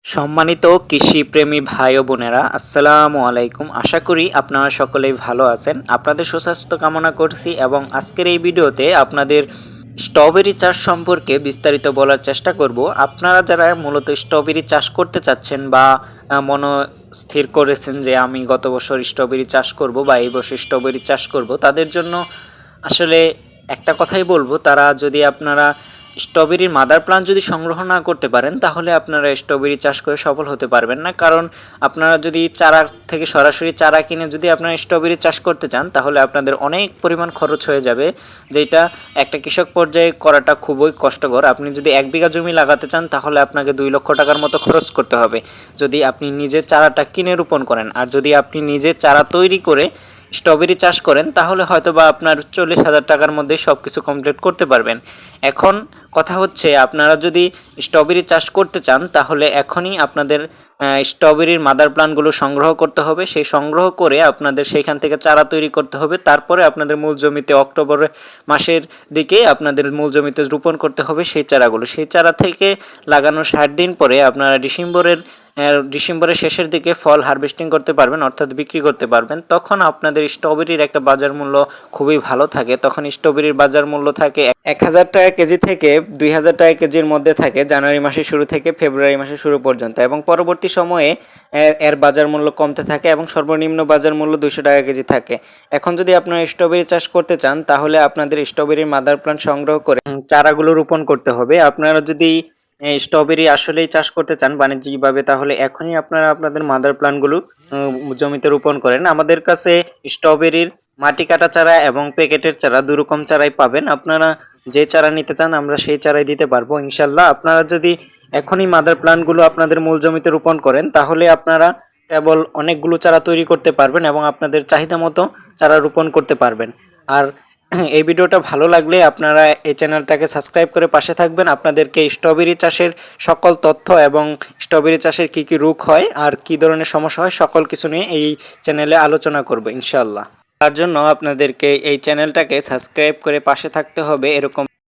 সম্মানিত কৃষিপ্রেমী ভাই ও বোনেরা, আসসালামু আলাইকুম। আশা করি আপনারা সকলেই ভালো আছেন। আপনাদের সুস্বাস্থ্য কামনা করছি এবং আজকের এই ভিডিওতে আপনাদের স্ট্রবেরি চাষ সম্পর্কে বিস্তারিত বলার চেষ্টা করব। আপনারা যারা মূলত স্ট্রবেরি চাষ করতে চাচ্ছেন বা স্থির করেছেন যে আমি গত বছর স্ট্রবেরি চাষ করব বা এই বছর স্ট্রবেরি চাষ করব, তাদের জন্য আসলে একটা কথাই বলবো, তারা যদি আপনারা স্ট্রবেরির মাদার প্লান্ট যদি সংগ্রহ না করতে পারেন, তাহলে আপনারা স্ট্রবেরি চাষ করে সফল হতে পারবেন না। কারণ আপনারা যদি চারা থেকে সরাসরি চারা কিনে যদি আপনারা স্ট্রবেরি চাষ করতে চান, তাহলে আপনাদের অনেক পরিমাণ খরচ হয়ে যাবে, যেটা একটা কৃষক পর্যায়ে করাটা খুবই কষ্টকর। আপনি যদি 1 বিঘা জমি লাগাতে চান, তাহলে আপনাকে 2 লক্ষ টাকার মতো খরচ করতে হবে যদি আপনি নিজে চারাটা কিনে রোপণ করেন। আর যদি আপনি নিজে চারা তৈরি করে স্ট্রবেরি চাষ করেন, তাহলে হয়তো বা আপনার 40,000 টাকার মধ্যে সব কিছু কমপ্লিট করতে পারবেন। এখন কথা হচ্ছে, আপনারা যদি স্ট্রবেরি চাষ করতে চান, তাহলে এখনই আপনাদের স্ট্রবেরির মাদার প্লান্টগুলো সংগ্রহ করতে হবে। সেই সংগ্রহ করে আপনাদের সেইখান থেকে চারা তৈরি করতে হবে। তারপরে আপনাদের মূল জমিতে অক্টোবর মাসের দিকে আপনাদের মূল জমিতে রোপণ করতে হবে সেই চারাগুলো। সেই চারা থেকে লাগানোর 60 দিন পরে আপনারা ডিসেম্বরের শেষের দিকে ফল হারভেস্টিং করতে পারবেন, অর্থাৎ বিক্রি করতে পারবেন। তখন আপনাদের স্ট্রবেরির একটা বাজার মূল্য খুবই ভালো থাকে। তখন স্ট্রবেরির বাজার মূল্য থাকে 1,000 টাকা কেজি থেকে 2,000 টাকা কেজির মধ্যে থাকে, জানুয়ারি মাসের শুরু থেকে ফেব্রুয়ারি মাসের শুরু পর্যন্ত। এবং পরবর্তী সময়ে এর বাজার মূল্য কমতে থাকে এবং সর্বনিম্ন বাজার মূল্য 200 টাকা কেজি থাকে। এখন যদি আপনারা স্ট্রবেরি চাষ করতে চান, তাহলে আপনাদের স্ট্রবেরির মাদার প্লান্ট সংগ্রহ করে চারাগুলো রোপণ করতে হবে। আপনারা যদি স্ট্রবেরি আসলেই চাষ করতে চান বাণিজ্যিকভাবে, তাহলে এখনই আপনারা আপনাদের মাদার প্লান্টগুলো জমিতে রোপণ করেন। আমাদের কাছে স্ট্রবেরির মাটি কাটা চারা এবং প্যাকেটের চারা 2 রকম চারাই পাবেন। আপনারা যে চারা নিতে চান আমরা সেই চারাই দিতে পারবো ইনশাল্লাহ। আপনারা যদি এখনই মাদার প্লান্টগুলো আপনাদের মূল জমিতে রোপণ করেন, তাহলে আপনারা কেবল অনেকগুলো চারা তৈরি করতে পারবেন এবং আপনাদের চাহিদা মতো চারা রোপণ করতে পারবেন। আর এই ভিডিওটা ভালো লাগলে আপনারা এই চ্যানেলটাকে সাবস্ক্রাইব করে পাশে থাকবেন। আপনাদেরকে স্ট্রবেরি চাষের সকল তথ্য এবং স্ট্রবেরি চাষের কী কী রোগ হয় আর কী ধরনের সমস্যা হয়, সকল কিছু নিয়ে এই চ্যানেলে আলোচনা করব ইনশাআল্লাহ। তার জন্য আপনাদেরকে এই চ্যানেলটাকে সাবস্ক্রাইব করে পাশে থাকতে হবে। এরকম